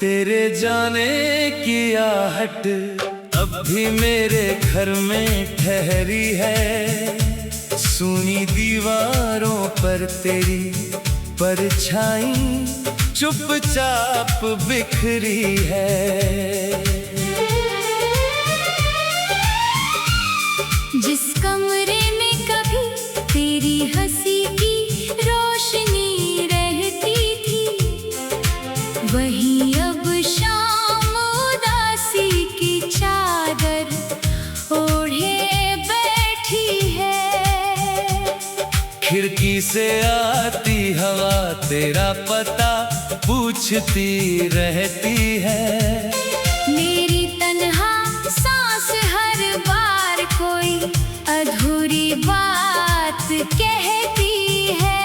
तेरे जाने की आहट अब भी मेरे घर में ठहरी है। सुनी दीवारों पर तेरी परछाई चुपचाप बिखरी है। जिस कमरे में कभी तेरी हंसी की रोशनी रहती थी, वहीं अब शाम उदासी की चादर ओढ़े बैठी है। खिड़की से आती हवा तेरा पता पूछती रहती है। मेरी तन्हा सांस हर बार कोई अधूरी बात कहती है।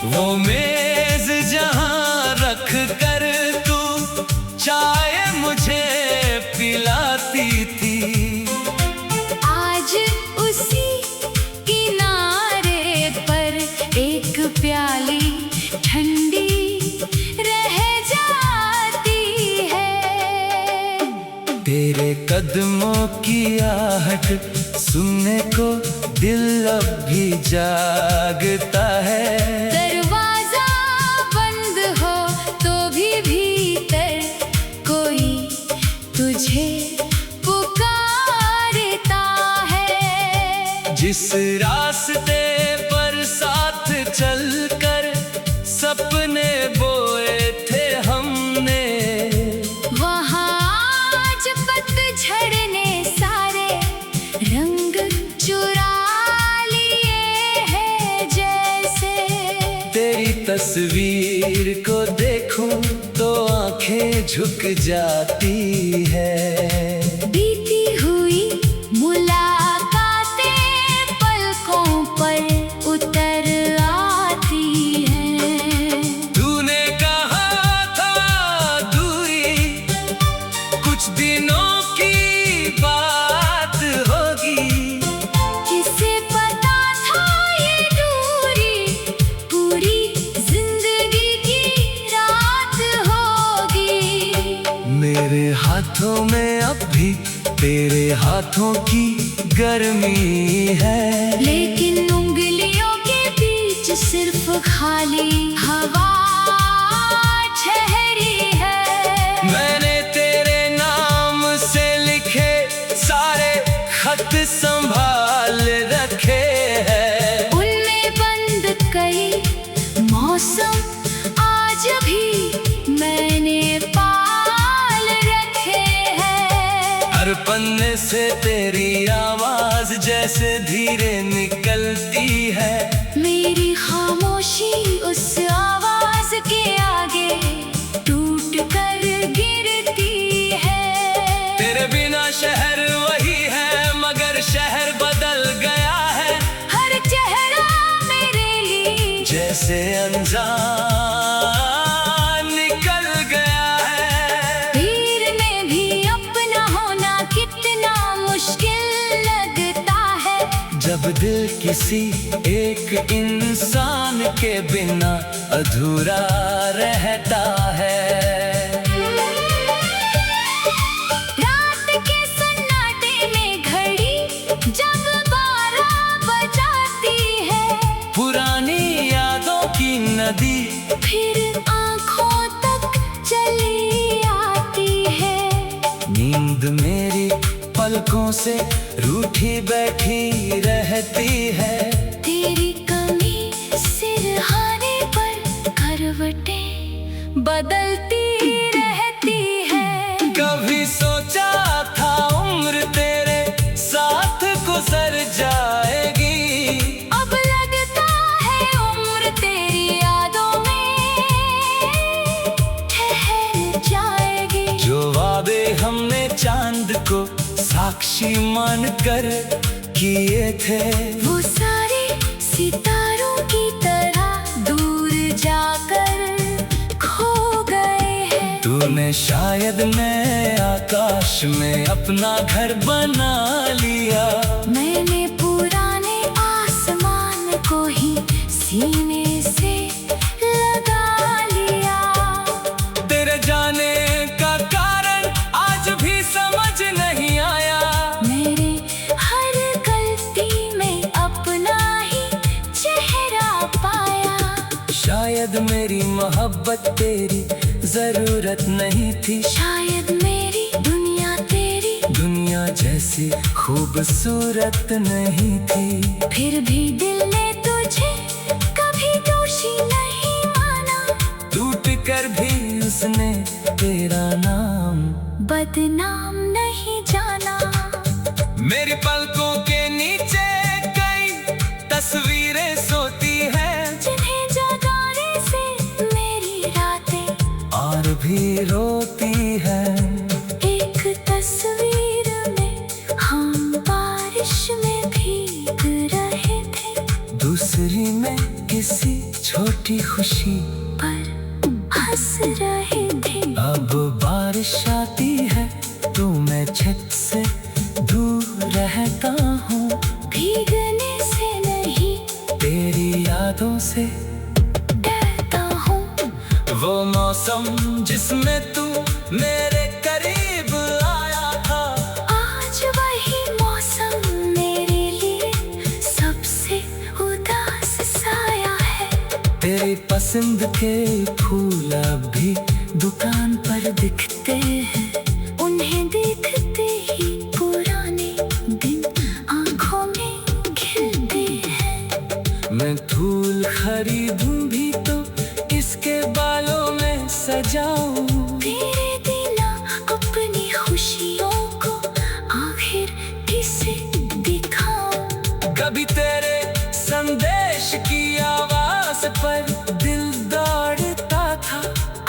वो मेज जहाँ रख कर तू चाय मुझे पिलाती थी, आज उसी किनारे पर एक प्याली ठंडी रह जाती है। तेरे कदमों की आहट सुनने को दिल अब भी जागता है। दरवाजा बंद हो तो भी भीतर कोई तुझे पुकारता है। जिस रास्ते पर साथ चलकर सपने बोए थे हमने, वहाँ आज पतझड़ ने सारे रंग चुरा लिए हैं जैसे। तेरी तस्वीर को देखूं तो आंखें झुक जाती है। बीती हुई मुलाकातें पलकों पर उतर आती हैं। तूने कहा था दूरी कुछ दिनों की बात होगी, किसे पता था ये दूरी पूरी जिंदगी की रात होगी। मेरे हाथों में अब भी तेरे हाथों की गर्मी है, लेकिन उंगलियों के बीच सिर्फ खाली हवा ठहरी है। मैंने तेरे नाम से लिखे सारे खत संभाल रखे हैं। उनमें बंद कई मौसम आज भी मैंने पाल रखे हैं। हर पन्ने से तेरी आवाज जैसे धीरे निकलती है। मेरी खामोशी उस आवाज के आगे टूट कर गिरती है। तेरे बिना शहर वही है मगर शहर बदल गया है। हर चेहरा मेरे लिए जैसे अनजान निकल गया है। भीड़ में भी अपना होना कितना मुश्किल लगता है। जब दिल किसी एक इंसान के बिना अधूरा रहता है। रात के सन्नाटे में घड़ी जब 12 बजाती है, पुरानी यादों की नदी फिर आँखों तक चली आती है। नींद मेरी पलकों से रूठी बैठी रहती है। तेरी कमी सिरहाने पर करवटें बदलती रहती है। कभी सोचा था उम्र तेरे साथ गुजर जाएगी, अब लगता है उम्र तेरी यादों में ठहर जाएगी। जो वादे हमने चांद को साक्षी मानकर किए थे। वो सारे सितारों की तरह दूर जाकर खो गए हैं। तूने शायद नए आकाश में अपना घर बना लिया। मैंने पुराने आसमान को ही सीने से लगा लिया। तेरे जाने का कारण आज भी समझ नहीं आया। मेरे हर गलती में अपना ही चेहरा पाया। शायद मेरी मोहब्बत तेरी जरूरत नहीं थी। शायद मेरी दुनिया तेरी दुनिया जैसी खूबसूरत नहीं थी। फिर भी दिल ने तुझे कभी दोषी नहीं माना। टूट कर भी उसने तेरा नाम बदनाम नहीं जाना। मेरी पलकों के नीचे कई तस्वीरें सोती हैं, जिन्हें जगाने से मेरी रातें और भी रोती हैं। एक तस्वीर में हम बारिश में भीग रहे थे। दूसरी में किसी छोटी खुशी पर हंस रहे थे। अब बारिश आती है तो मैं छत से दूर रहता हूँ। भीगने से नहीं तेरी यादों से डरता हूँ। वो मौसम जिसमें तू मेरे करीब आया था, आज वही मौसम मेरे लिए सबसे उदास साया है। तेरी पसंद के फूल अब भी दुकान पर दिखते हैं। उन्हें देखते ही पुराने दिन आंखों में खिलते हैं। मैं फूल खरीदूं भी तो इसके बालों में सजाऊं। तेरे बिना अपनी खुशियों को आखिर किसे दिखाऊं। कभी तेरे संदेश की आवाज पर दिल दौड़ता था।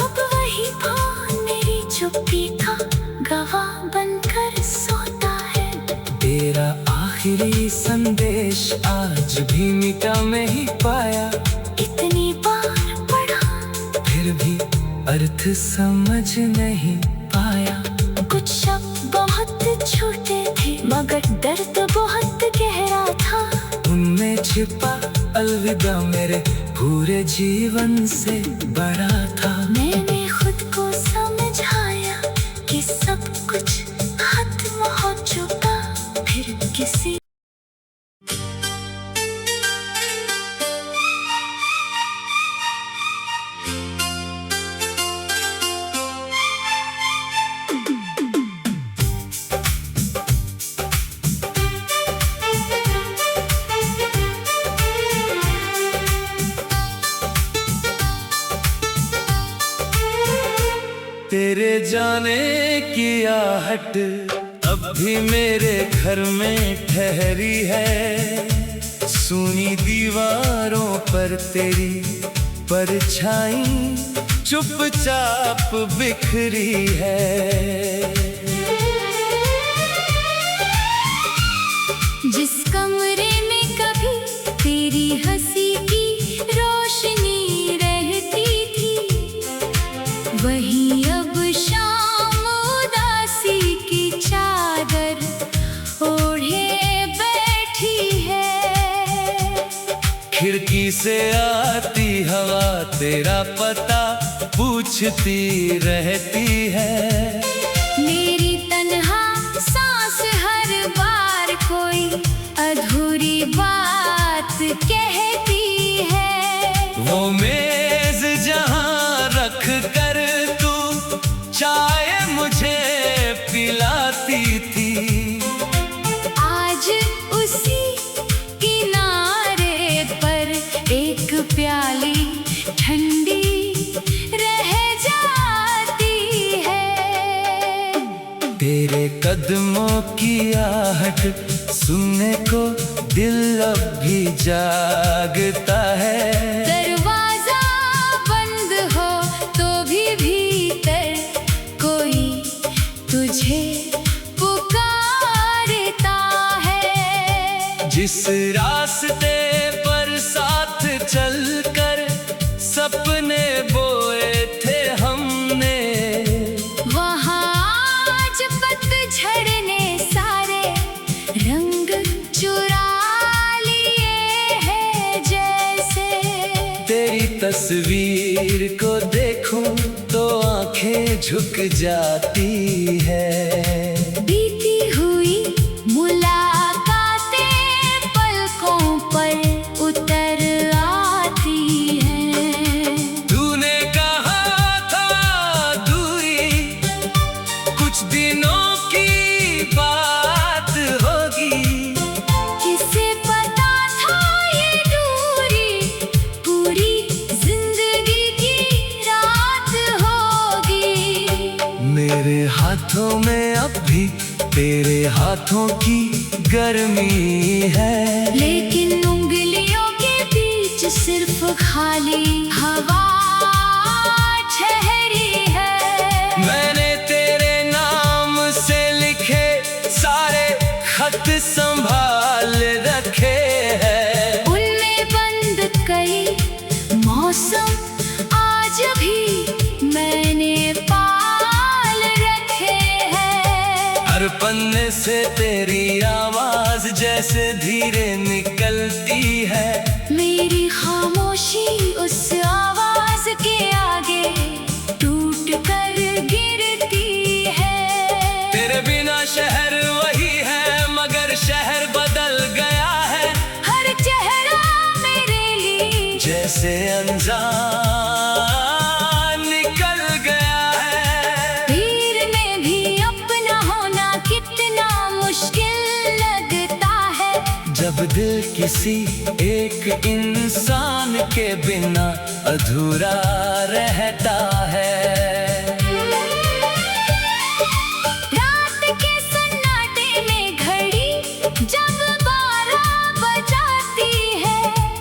अब वही फोन मेरी चुप्पी का गवाह बनकर सोता है। तेरा आखिरी संदेश आज भी मिटा नहीं पाया। इतनी बार पढ़ा फिर भी अर्थ समझ नहीं पाया। कुछ शब्द बहुत छोटे थे मगर दर्द बहुत गहरा था। उनमें छिपा अलविदा मेरे पूरे जीवन से बड़ा था। मैंने खुद को समझाया कि सब कुछ खत्म हो चुका। फिर किसी तेरे जाने की आहट अब भी मेरे घर में ठहरी है। सुनी दीवारों पर तेरी परछाई चुपचाप बिखरी है। जिस कमरे में कभी तेरी हंसी की रोशनी रहती थी, वही अब शाम उदासी की चादर ओढ़े बैठी है। खिड़की से आती हवा तेरा पता पूछती रहती है। मेरी तन्हा सांस हर बार कोई अधूरी बात कहती है। वो मेज जहाँ रख कर तू चाय मुझे पिलाती थी, आज उसी किनारे पर एक प्याली ठंडी रह जाती है। तेरे कदमों की आहट सुनने को दिल अब भी जागता है। दरवाजा बंद हो तो भी भीतर कोई तुझे पुकारता है। जिस रास्ते पर साथ चलकर सपने बोए थे हमने, वहाँ आज पतझड़ ने सारे रंग चुरा लिए हैं जैसे। तेरी तस्वीर को देखूं तो आंखें झुक जाती है। बीती हुई मुलाकातें पलकों पर उतर आती हैं। तूने कहा था दूरी कुछ दिनों की बात होगी, किसे पता था ये दूरी पूरी जिंदगी की रात होगी। मेरे हाथों में अब भी तेरे हाथों की गर्मी है, लेकिन उंगलियों के बीच सिर्फ खाली हवा ठहरी है। मैंने तेरे नाम से लिखे सारे खत संभाल रखे हैं। उनमें बंद कई मौसम आज भी मैंने पाल रखे हैं। हर पन्ने से तेरी आवाज जैसे धीरे निकलती है। मेरी खामोशी उस आवाज के आगे टूट कर गिरती है। तेरे बिना शहर वही है मगर शहर बदल गया है। हर चेहरा मेरे लिए जैसे अनजान निकल गया है। भीड़ में भी अपना होना कितना मुश्किल लगता है। जब दिल किसी एक इंसान के बिना अधूरा रहता है। रात के सन्नाटे में घड़ी जब 12 बजाती है,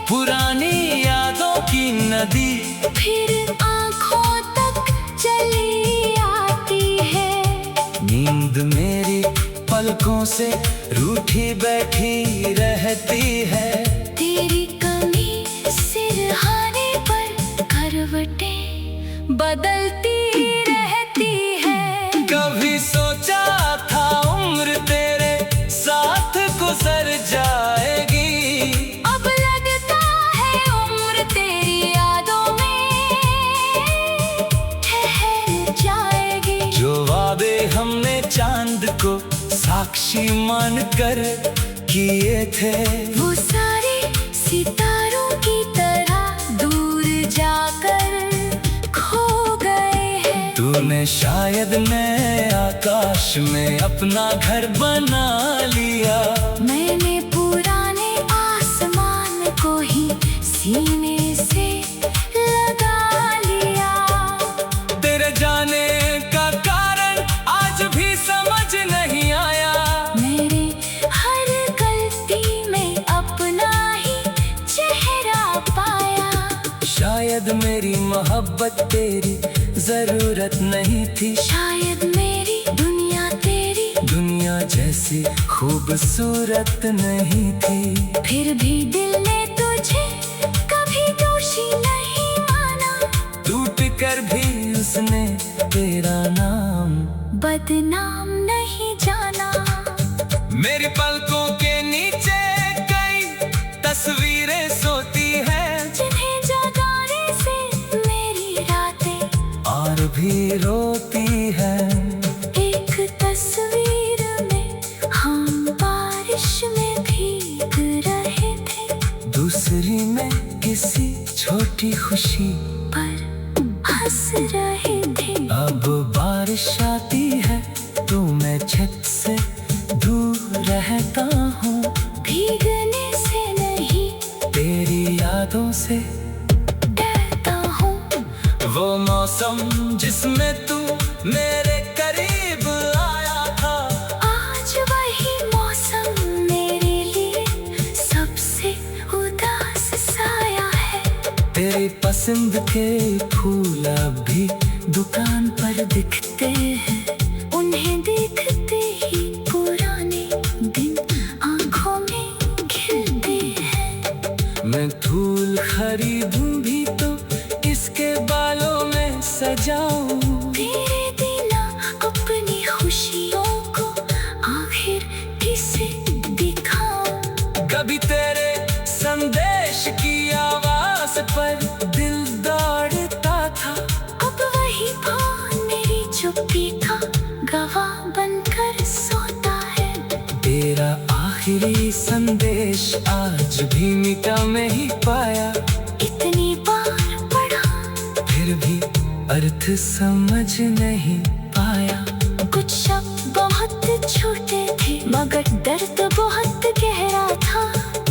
पुरानी यादों की नदी फिर आंखों तक चली आती है। नींद मेरी पलकों से रूठी बैठी रहती है। तेरी कमी सिरहाने पर करवटें बदलती रहती है। कभी सोचा था उम्र तेरे साथ गुजर जाएगी, अब लगता है उम्र तेरी यादों में ठहर जाएगी। जो वादे हमने चांद को साक्षी मानकर किए थे, वो सारे सितारों की तरह दूर जाकर खो गए हैं। तूने शायद नए आकाश में अपना घर बना लिया। मैंने पुराने आसमान को ही सीने से लगा लिया। तेरे जाने का कारण आज भी समझ नहीं आया। मेरे हर गलती में अपना ही चेहरा पाया। शायद मेरी मोहब्बत तेरी जरूरत नहीं थी। शायद मेरी दुनिया तेरी दुनिया जैसी खूबसूरत नहीं थी। फिर भी दिल ने तुझे कभी दोषी नहीं माना। टूट कर भी उसने तेरा नाम बदनाम नहीं जाना। मेरी पलकों के नीचे कई तस्वीरें सोती हैं, जिन्हें जगाने से मेरी रातें और भी रोती हैं। एक तस्वीर में हम बारिश में भीग रहे थे, दूसरी में किसी छोटी खुशी पर हंस रहे थे। अब बारिश आती है तो मैं छत से दूर रहता हूँ। भीगने से नहीं तेरी यादों से डरता हूँ। वो मौसम जिसमें तू मेरे करीब आया था, आज वही मौसम मेरे लिए सबसे उदास साया है। तेरी पसंद के फूल अब भी दुकान पर दिखते हैं। उन्हें देखते ही पुराने दिन आंखों में घिर मैं फूल खरीदूं भी तो इसके बालों में सजाऊं। तेरे बिना अपनी खुशियों को आखिर किसे दिखाऊं। कभी तेरे संदेश की आवाज पर दिल दौड़ता था, अब वही फोन मेरी चुप्पी का गवाह बनकर सोता है। तेरा आखिरी संदेश आज भी मिटा नहीं पाया, इतनी बार पढ़ा फिर भी अर्थ समझ नहीं पाया। कुछ शब्द बहुत छोटे थे मगर दर्द बहुत गहरा था।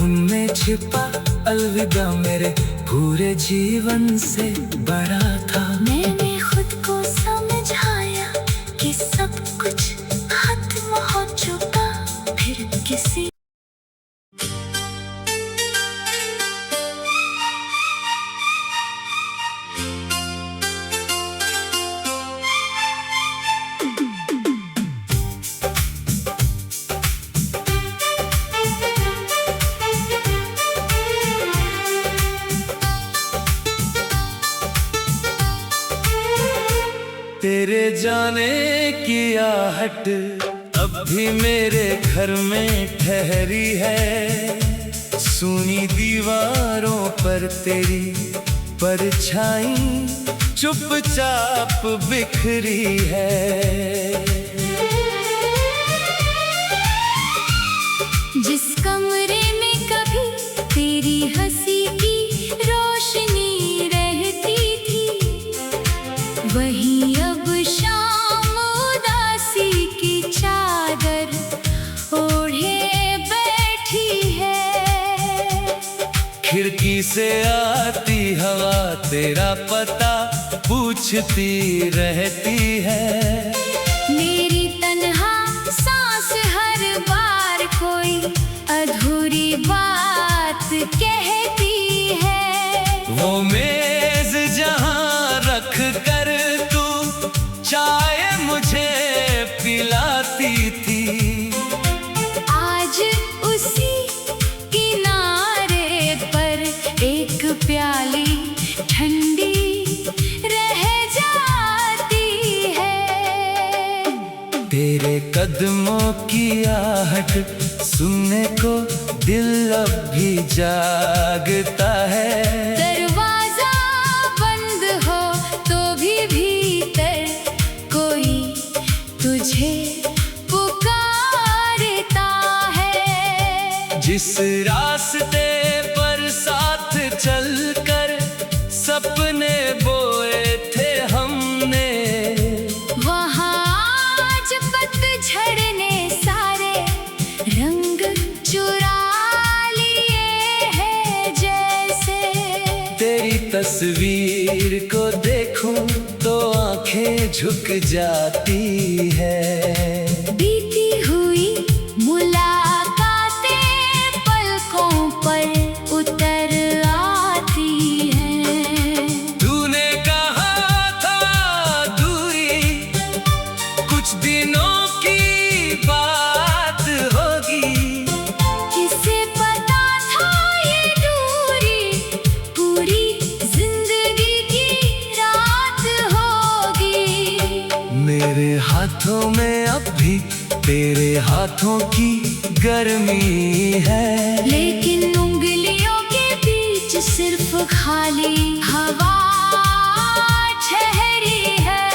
उनमें छिपा अलविदा मेरे पूरे जीवन से बड़ा था। मैंने खुद को समझाया कि सब कुछ खत्म हो चुका, फिर किसी तेरे जाने की आहट अब भी मेरे घर में ठहरी है। सुनी दीवारों पर तेरी परछाई चुपचाप बिखरी है। जिस कमरे में कभी तेरी हंसी की रोशनी रहती थी, वहीं अब शाम उदासी की चादर ओढ़े बैठी है। खिड़की से आती हवा तेरा पता पूछती रहती है। मेरी तन्हा सांस हर बार कोई अधूरी बात कहती है। वो मेज जहां रख कर तू चाय मुझे पिलाती थी, आज उसी किनारे पर एक प्याली ठंडी रह जाती है। तेरे कदमों की आहट सुनने को दिल अब भी जागता है। दरवाजा बंद हो तो भी भीतर कोई तुझे पुकारता है। जिस रास्ते पर साथ चलकर सपने बोए थे हमने, वहाँ आज पतझड़ ने सारे रंग चुरा लिए हैं जैसे। तेरी तस्वीर को देखूं तो आंखें झुक जाती है। बीती हुई मुलाकातें पलकों पर उतर आती हैं। तूने कहा था दूरी कुछ दिनों की बात होगी, किसे पता था ये दूरी पूरी जिंदगी की रात होगी। मेरे हाथों में अब भी तेरे हाथों की गर्मी है, लेकिन उंगलियों के बीच सिर्फ खाली हवा ठहरी है।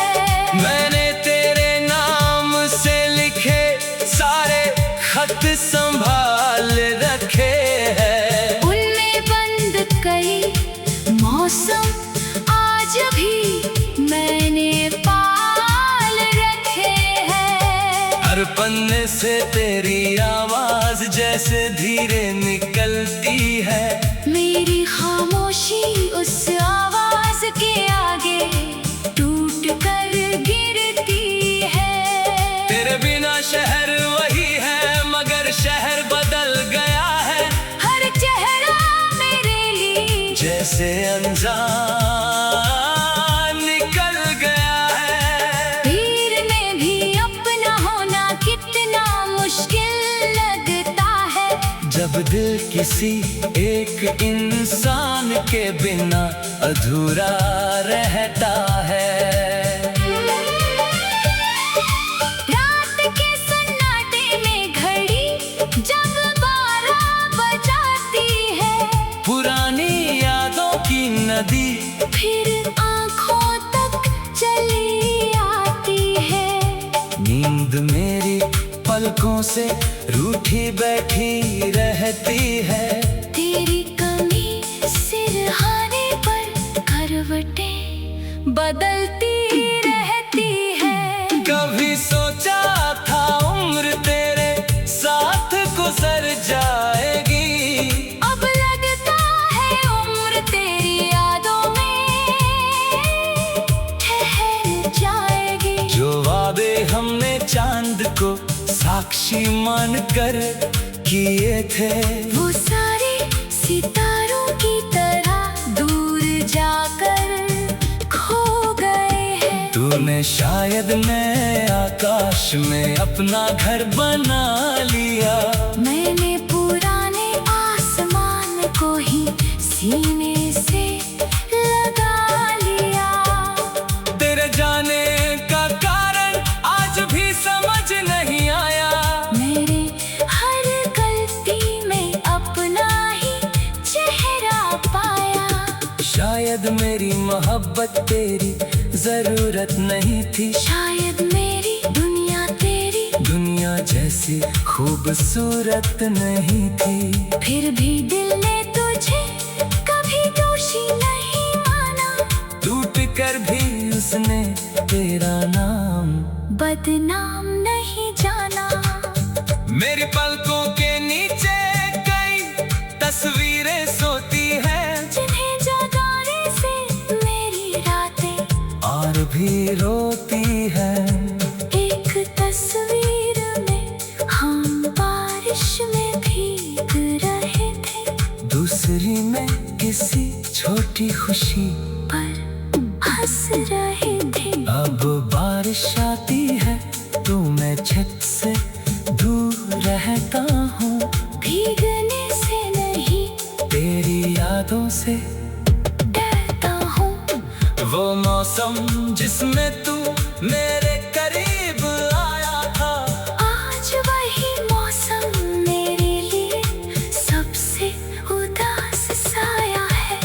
मैंने तेरे नाम से लिखे सारे खत संभाल रखे हैं। उनमें बंद कई मौसम आज भी मैंने पाल रखे हैं। हर पन्ने से तेरी आवाज जैसे धीरे निकलती है। मेरी खामोशी उस आवाज के आगे टूट कर गिरती है। तेरे बिना शहर वही है मगर शहर बदल गया है। हर चेहरा मेरे लिए जैसे अनजान निकल गया है। भीड़ में भी अपना होना कितना मुश्किल लगता है। जब दिल की किसी एक इंसान के बिना अधूरा रहता है। रात के सन्नाटे में घड़ी जब 12 बजाती है, पुरानी यादों की नदी फिर आँखों तक चली आती है। नींद मेरी पलकों से रूठी बैठी रहती है। तेरी कमी सिरहाने पर करवटें बदलती रहती है। कभी सोचा था उम्र तेरे साथ गुजर जाएगी, अब लगता है उम्र तेरी यादों में ठहर जाएगी। जो वादे हमने चांद को साक्षी मानकर किए थे, वो सारे सितारों की तरह दूर जाकर खो गए हैं। तूने शायद नए आकाश में अपना घर बना लिया, मैंने पुराने आसमान को ही सीने से लगा लिया। तेरे जाने का कारण आज भी समझ नहीं आया। मेरे हर गलती में अपना ही चेहरा पाया। शायद मेरी मोहब्बत तेरी जरूरत नहीं थी, शायद मेरी दुनिया तेरी दुनिया जैसी खूबसूरत नहीं थी। फिर भी दिल ने तुझे कभी दोषी नहीं माना। टूट कर भी उसने तेरा नाम बदनाम नहीं जाना। मेरी पलकों के नीचे कई तस्वीरें सोती हैं, जिन्हें जगाने से मेरी रातें और भी रोती हैं। एक तस्वीर में हम बारिश में भीग रहे थे, दूसरी में किसी छोटी खुशी पर हंस रहे थे। अब बारिश आती है तो मैं छत से दूर रहता हूँ, भीगने से नहीं तेरी यादों से डरता हूँ। वो मौसम जिसमें तू मेरे करीब आया था, आज वही मौसम मेरे लिए सबसे उदास साया है।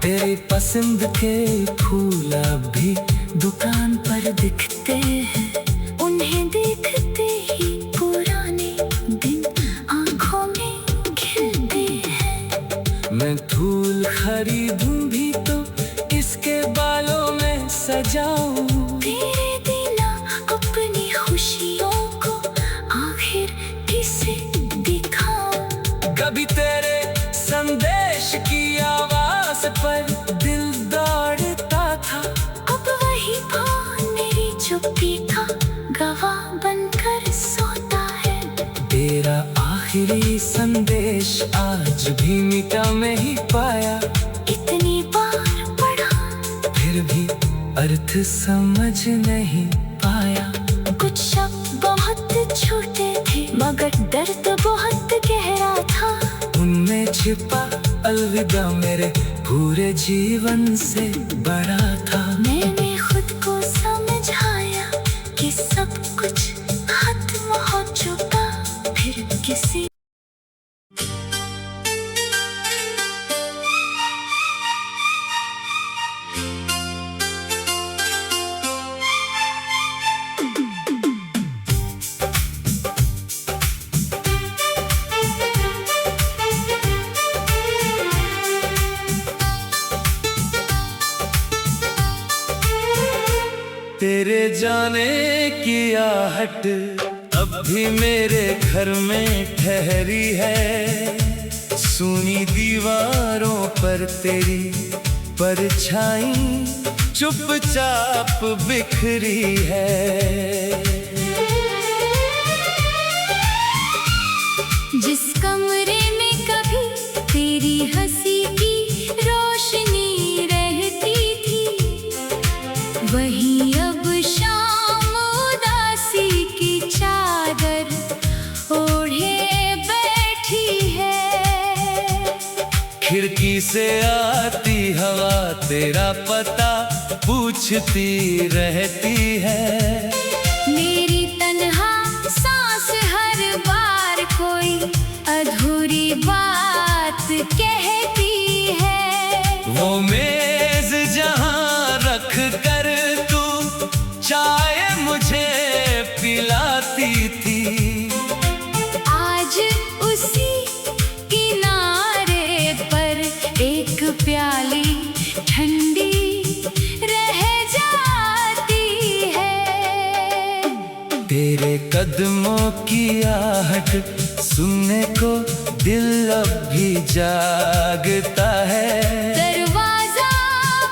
तेरी पसंद के फूल अब भी दुकान पर दिखते हैं, उन्हें देखते ही पुराने दिन आँखों में खिलते हैं। मैं फूल खरीदूं भी तो इसके बालों में सजाऊं, तेरे बिना अपनी खुशियों को आखिर किसे दिखाऊं। कभी तेरे संदेश की आवाज पर दिल दौड़ता था, अब वही फोन मेरी चुप्पी का गवाह बनकर सोता है। तेरा आखिरी संदेश आज भी मिटा नहीं पाया, इतनी बार पढ़ा फिर भी अर्थ समझ नहीं पाया। कुछ शब्द बहुत छोटे थे मगर दर्द बहुत गहरा था। उनमें छिपा अलविदा मेरे पूरे जीवन से बड़ा था। मैंने खुद को समझाया कि सब कुछ खत्म हो चुका, फिर किसी तेरे जाने की आहट अब भी मेरे घर में ठहरी है, सूनी दीवारों पर तेरी परछाई चुपचाप बिखरी है। जिस कमरे में कभी तेरी हंसी की रोशनी रहती थी, वही अब शाम उदासी की चादर ओढ़े बैठी है। खिड़की से आती हवा तेरा पता पूछती रहती है। मेरी तन्हा सांस हर बार कोई अधूरी बात कहती है। वो मेज जहाँ रख कर तू चाय मुझे पिलाती थी, आज उसी किनारे पर एक प्याली ठंडी रह जाती है। तेरे कदमों की आहट सुनने को दिल अब भी जागता है। दरवाजा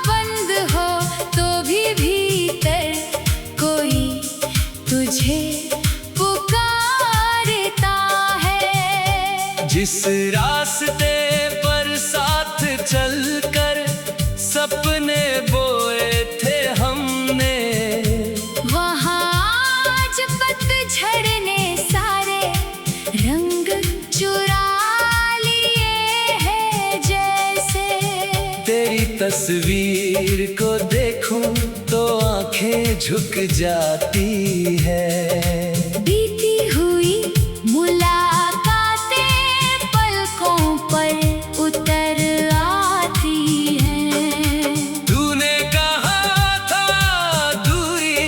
बंद हो तो भी भीतर कोई तुझे पुकारता है। जिस रास्ते पर साथ चलकर सपने बोए थे हमने, वहाँ आज पतझड़ ने सारे रंग चुरा लिए हैं जैसे। तेरी तस्वीर को देखूं तो आंखें झुक जाती है। बीती हुई मुलाकातें पलकों पर उतर आती हैं। तूने कहा था दूरी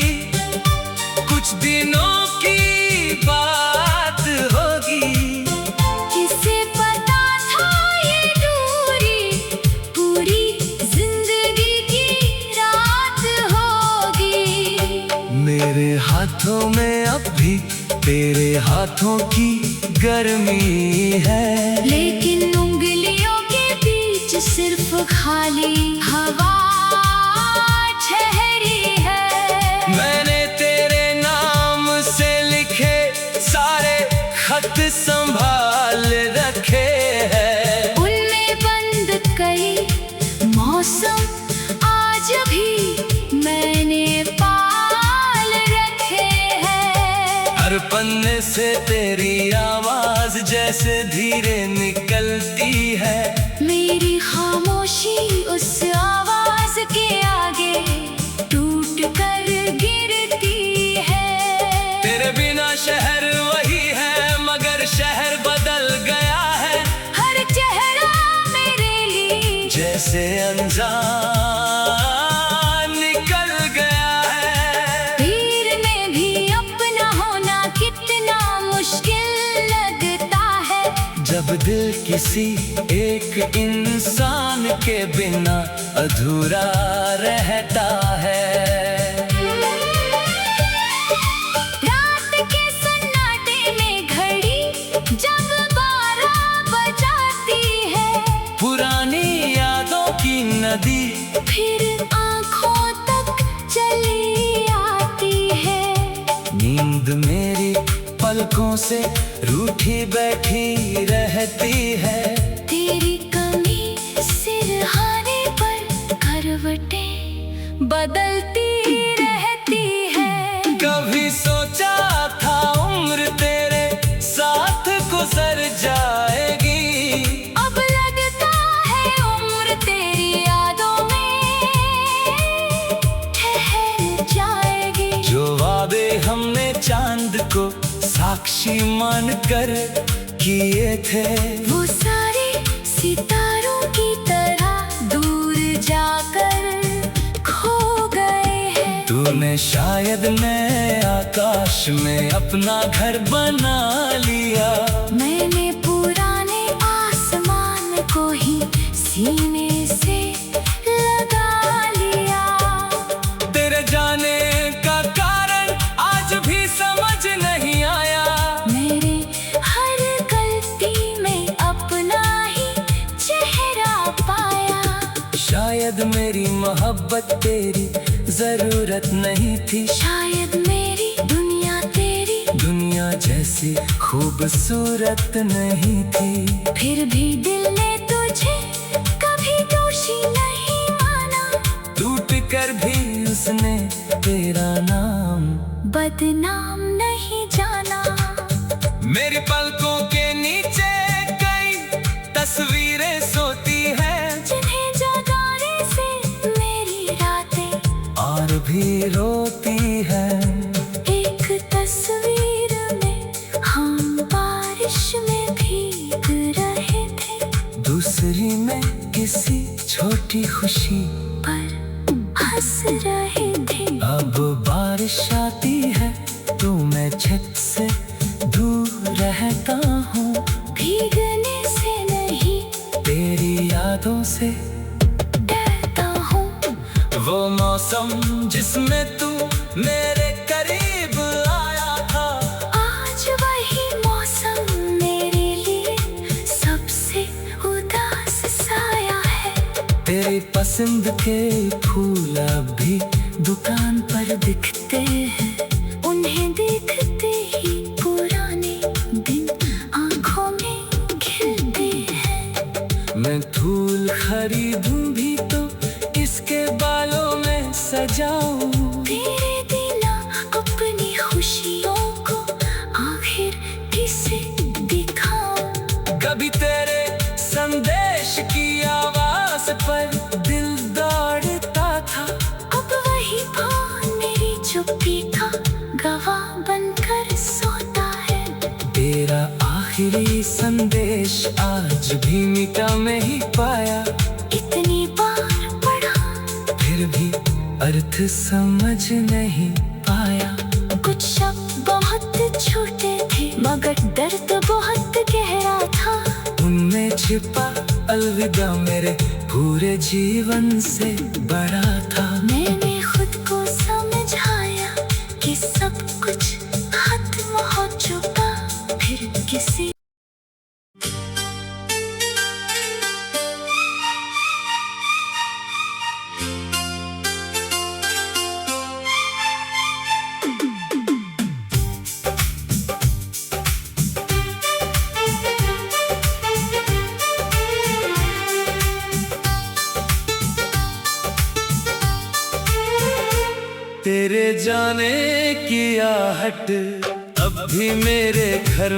कुछ दिनों की बात होगी, किसे पता था ये दूरी पूरी जिंदगी की रात होगी। मेरे हाथों में अब भी तेरे हाथों की गर्मी है, लेकिन उंगलियों के बीच सिर्फ खाली हवा ठहरी है। मैंने तेरे नाम से लिखे सारे खत संभाल रखे हैं। उनमें बंद कई मौसम आज भी मैंने पाल रखे हैं। हर पन्ने से तेरी आवाज जैसे धीरे निकलती है। मेरी खामोशी उस आवाज के आगे टूट कर गिरती है। तेरे बिना शहर वही है मगर शहर बदल गया है। हर चेहरा मेरे लिए जैसे अनजान निकल गया है। भीड़ में भी अपना होना कितना मुश्किल लगता है। जब दिल किसी एक इंसान के बिना अधूरा रहता है। रात के सन्नाटे में घड़ी जब 12 बजाती है, पुरानी यादों की नदी फिर आँखों तक चली आती है। नींद मेरी पलकों से रूठी बैठी रहती है। तेरी कमी सिरहाने पर करवटें बदलती रहती है। कभी सोचा था उम्र तेरे साथ गुजर जाएगी, अब लगता है उम्र तेरी यादों में ठहर जाएगी। जो वादे हमने चांद को साक्षी मानकर किए थे, वो सारे सितारों की तरह दूर जाकर खो गए हैं। तूने शायद नए आकाश में अपना घर बना लिया। मैंने पुराने आसमान को ही सीने से लगा लिया। तेरे जाने का कारण आज भी समझ नहीं आया। मेरे हर गलती में अपना ही चेहरा पाया। शायद मेरी मोहब्बत तेरी जरूरत नहीं थी। शायद मेरी दुनिया तेरी दुनिया जैसी खूबसूरत नहीं थी। फिर भी दिल ने तुझे कभी दोषी नहीं माना। टूट कर भी उसने तेरा नाम बदनाम नहीं जाना। मेरी पलकों के नीचे कई तस्वीरें सोती भी रोती है। एक तस्वीर में हम बारिश में भीग रहे थे, दूसरी में किसी छोटी खुशी पर हंस रहे थे। अब बारिश आती है तो मैं छत से दूर रहता हूँ, भीगने से नहीं तेरी यादों से डरता हूँ। वो मौसम जिसमें तू मेरे करीब आया था, आज वही मौसम मेरे लिए सबसे उदास साया है। तेरी पसंद के फूल अब भी दुकान पर दिखते हैं, उन्हें देखते ही पुराने दिन आंखों में खिलते हैं। मैं फूल खरीदूं भी तो इसके बालों में सजाऊं, तेरे बिना अपनी खुशियों को आखिर किसे दिखाऊं। कभी तेरे संदेश की आवाज पर दिल दौड़ता था, अब वही फोन मेरी चुप्पी का गवाह बनकर सोता है। तेरा आखिरी संदेश आज भी मिटा नहीं पाया, इतनी बार पढ़ा फिर भी अर्थ समझ नहीं पाया। कुछ शब्द बहुत छोटे थे मगर दर्द बहुत गहरा था। उनमें छिपा अलविदा मेरे पूरे जीवन से बड़ा था। मैंने खुद को समझाया कि सब कुछ खत्म हो चुका, फिर किसी तेरे जाने की आहट अब भी मेरे घर